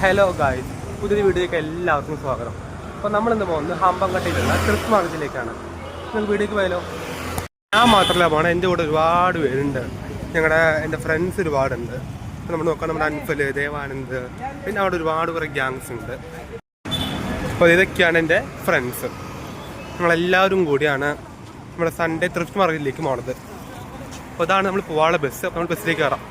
Hello guys, പുതിയൊരു വീഡിയോയ്ക്ക് എല്ലാവർക്കും സ്വാഗതം. അപ്പോൾ നമ്മളിന്ന് പോകുന്നത് ഹമ്പങ്കട്ടയിലുള്ള ക്രിസ്മസ് മാർക്കറ്റിലേക്കാണ്. നിങ്ങൾ വീഡിയോയ്ക്ക് പോയാലോ? ഞാൻ മാത്രമല്ല പോകണം, എൻ്റെ കൂടെ ഒരുപാട് പേരുണ്ട്. എൻ്റെ ഫ്രണ്ട്സ് ഒരുപാടുണ്ട്. നമ്മൾ നോക്കാം, നമ്മുടെ അൻഫൽ, ദേവാനന്ദ്, പിന്നെ അവിടെ ഒരുപാട് കുറേ ഗ്യാങ്സ് ഉണ്ട്. അപ്പോൾ ഇതൊക്കെയാണ് എൻ്റെ ഫ്രണ്ട്സ്. നമ്മളെല്ലാവരും കൂടിയാണ് നമ്മുടെ സൺഡേ ത്രിഫ്റ്റ് മാർക്കറ്റിലേക്ക് പോണത്. അപ്പോൾ അതാണ് നമ്മൾ പോവാനുള്ള ബസ്. അപ്പോൾ നമ്മൾ ബസ്സിലേക്ക് കയറാം.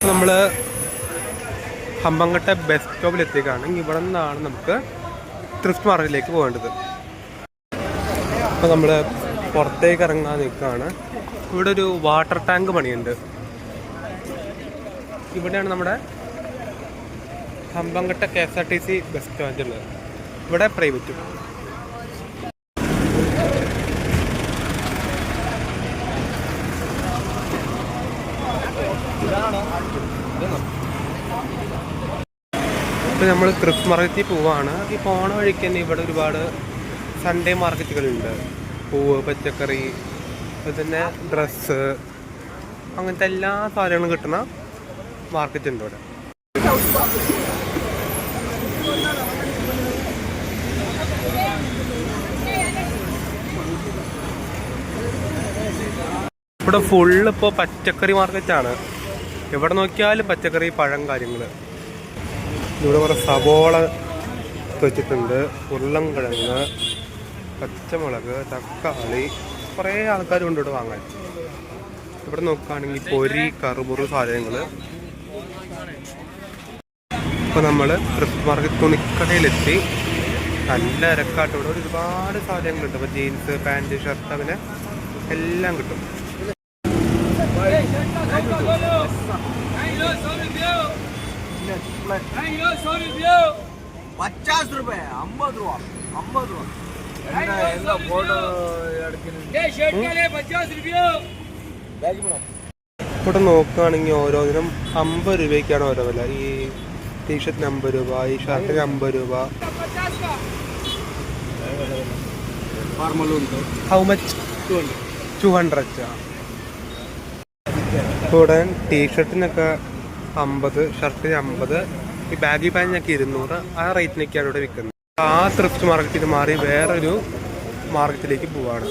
നമ്മള് ഹമ്പങ്കട്ട ബസ് സ്റ്റോപ്പിൽ എത്തിക്കുകയാണെങ്കിൽ ഇവിടെ നിന്നാണ് നമുക്ക് ത്രിഫ്റ്റ് മാർക്കറ്റിലേക്ക് പോകേണ്ടത്. അപ്പോൾ നമ്മൾ പുറത്തേക്ക് ഇറങ്ങാൻ നിൽക്കുകയാണ്. ഇവിടെ ഒരു വാട്ടർ ടാങ്ക് പണിയുണ്ട്. ഇവിടെയാണ് നമ്മുടെ ഹമ്പങ്കട്ട KSRTC ബസ് സ്റ്റാൻഡ് ഉള്ളത്. ഇവിടെ പ്രൈവറ്റും. ഇപ്പോൾ നമ്മൾ ത്രിഫ്റ്റ് മാർക്കറ്റിൽ പോവാണ്. ഈ പോണ വഴിക്ക് തന്നെ ഇവിടെ ഒരുപാട് സൺഡേ മാർക്കറ്റുകളുണ്ട്. പൂവ്, പച്ചക്കറി, അതുപോലെ തന്നെ ഡ്രസ്സ്, അങ്ങനത്തെ എല്ലാ സാധനങ്ങളും കിട്ടുന്ന മാർക്കറ്റ് ഉണ്ട് ഇവിടെ. ഇവിടെ ഫുള്ള് ഇപ്പോൾ പച്ചക്കറി മാർക്കറ്റാണ്. എവിടെ നോക്കിയാലും പച്ചക്കറി, പഴം, കാര്യങ്ങൾ. ഇവിടെ കുറേ സവോള വെച്ചിട്ടുണ്ട്, ഉരുളൻകിഴങ്ങ്, പച്ചമുളക്, തക്കാളി. കുറേ ആൾക്കാരുണ്ട് ഇവിടെ വാങ്ങാൻ. ഇവിടെ നോക്കുകയാണെങ്കിൽ പൊരി, കറുമുറു സാധനങ്ങൾ. ഇപ്പോൾ നമ്മൾ ത്രിഫ്റ്റ് മാർക്കറ്റ് തുണിക്കടയിലെത്തി. നല്ല ഇരക്കാട്ട്. ഇവിടെ ഒരുപാട് സാധനങ്ങളുണ്ട്. ഇപ്പോൾ ജീൻസ്, പാൻറ്, ഷർട്ട്, അങ്ങനെ എല്ലാം കിട്ടും. ഇവിടെ നോക്കുകയാണെങ്കിൽ ഓരോന്നിനും 50 രൂപയ്ക്കാണ് ഓരോ വില. ഈ ടീഷർട്ടിന് 50 രൂപ, ഈ ഷർട്ടിന് 50 രൂപ. How much? 200. ഇവിടെ ടീഷർട്ടിനൊക്കെ 50, ഷർട്ടിന് 50, ഈ ബാഗി പാൻറ്റിനൊക്കെ 200. ആ റേറ്റിനൊക്കെയാണ് ഇവിടെ വിൽക്കുന്നത്. ആ ത്രിഫ്റ്റ് മാർക്കറ്റിൽ മാറി വേറൊരു മാർക്കറ്റിലേക്ക് പോവാണ്.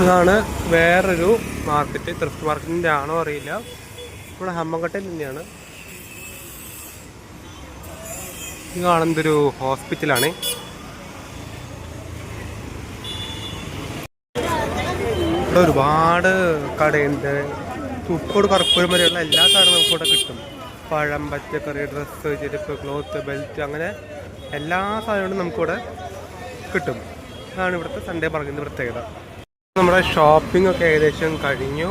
ഇതാണ് വേറൊരു മാർക്കറ്റ്. ത്രിഫ്റ്റ് മാർക്കറ്റിൻ്റെ ആണോ അറിയില്ല. ഇവിടെ ഹമ്പങ്കട്ടയിൽ തന്നെയാണ്. ഇത് കാണുന്നതൊരു ഹോസ്പിറ്റലാണ്. ഇവിടെ ഒരുപാട് കടയുണ്ട്. ഉപ്പോട് കറുപ്പൂരും വരെയുള്ള എല്ലാ സാധനവും നമുക്ക് ഇവിടെ കിട്ടും. പഴം, പച്ചക്കറി, ഡ്രസ്സ്, ചെരുപ്പ്, ക്ലോത്ത്, ബെൽറ്റ്, അങ്ങനെ എല്ലാ സാധനങ്ങളും നമുക്കിവിടെ കിട്ടും. ഇതാണ് ഇവിടുത്തെ സൺഡേ മാർക്കറ്റിൻ്റെ പ്രത്യേകത. നമ്മുടെ ഷോപ്പിംഗ് ഒക്കെ ഏകദേശം കഴിഞ്ഞു.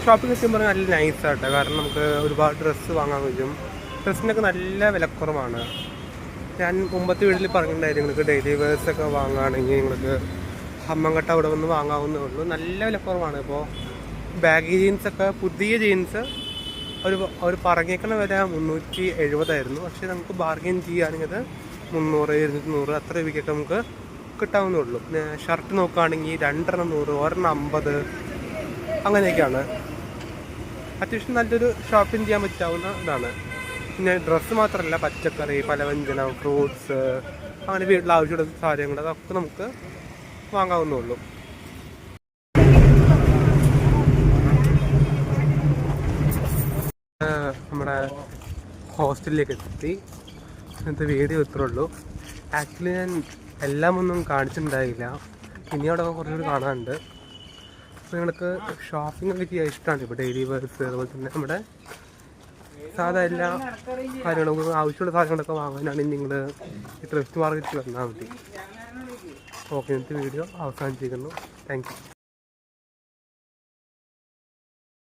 ഷോപ്പിംഗ് ഒക്കെ പറഞ്ഞാൽ നല്ല നൈസാട്ടോ. കാരണം നമുക്ക് ഒരുപാട് ഡ്രസ്സ് വാങ്ങാൻ പറ്റും. ഡ്രസ്സിനൊക്കെ നല്ല വിലക്കുറവാണ്. ഞാൻ മുമ്പത്തെ വീട്ടിൽ പറഞ്ഞിട്ടുണ്ടായിരുന്നു, നിങ്ങൾക്ക് ഡെയിലി വെയർസൊക്കെ വാങ്ങുകയാണെങ്കിൽ നിങ്ങൾക്ക് ഹമ്പങ്കട്ട അവിടെ വന്ന് വാങ്ങാവുന്നേ ഉള്ളൂ. നല്ല വിലക്കുറവാണ്. ഇപ്പോൾ ബാഗി ജീൻസൊക്കെ, പുതിയ ജീൻസ് അവർ പറഞ്ഞേക്കുന്ന വില 370 പക്ഷേ നമുക്ക് ബാർഗെയിൻ ചെയ്യുകയാണെങ്കിൽ അത് 300, 200 അത്ര രൂപയ്ക്കൊക്കെ നമുക്ക് കിട്ടാവുന്നേ ഉള്ളൂ. ഷർട്ട് നോക്കുകയാണെങ്കിൽ 2 100, 50 അങ്ങനെയൊക്കെയാണ്. അത്യാവശ്യം നല്ലൊരു ഷോപ്പിംഗ് ചെയ്യാൻ പറ്റാവുന്ന ഇതാണ്. പിന്നെ ഡ്രസ്സ് മാത്രമല്ല, പച്ചക്കറി, പലവ്യഞ്ജനം, ഫ്രൂട്ട്സ്, അങ്ങനെ വീട്ടിൽ ആവശ്യമുള്ള സാധനങ്ങൾ അതൊക്കെ നമുക്ക് വാങ്ങാവുന്നേ ഉള്ളൂ. നമ്മുടെ ഹോസ്റ്റലിലേക്ക് എത്തി. ഇന്നത്തെ വീഡിയോ ഇത്രേ ഉള്ളൂ. ആക്ച്വലി ഞാൻ എല്ലാം ഒന്നും കാണിച്ചിട്ടുണ്ടായില്ല. ഇനി അവിടെ കുറച്ചുകൂടി കാണാനുണ്ട്. അപ്പോൾ നിങ്ങൾക്ക് ഷോപ്പിംഗ് ഒക്കെ ചെയ്യാൻ ഇഷ്ടമാണ്. ഇപ്പോൾ ഡെയിലി വെയർസ്, അതുപോലെ തന്നെ നമ്മുടെ സാധാ എല്ലാ കാര്യങ്ങളും ആവശ്യമുള്ള സാധനങ്ങളൊക്കെ വാങ്ങാനാണെങ്കിൽ നിങ്ങൾ ഈ ത്രിഫ്റ്റ് മാർക്കറ്റിൽ വന്നാൽ മതി. ഓക്കെ, ഇന്നത്തെ വീഡിയോ അവസാനിച്ചിരിക്കുന്നു. Thank you.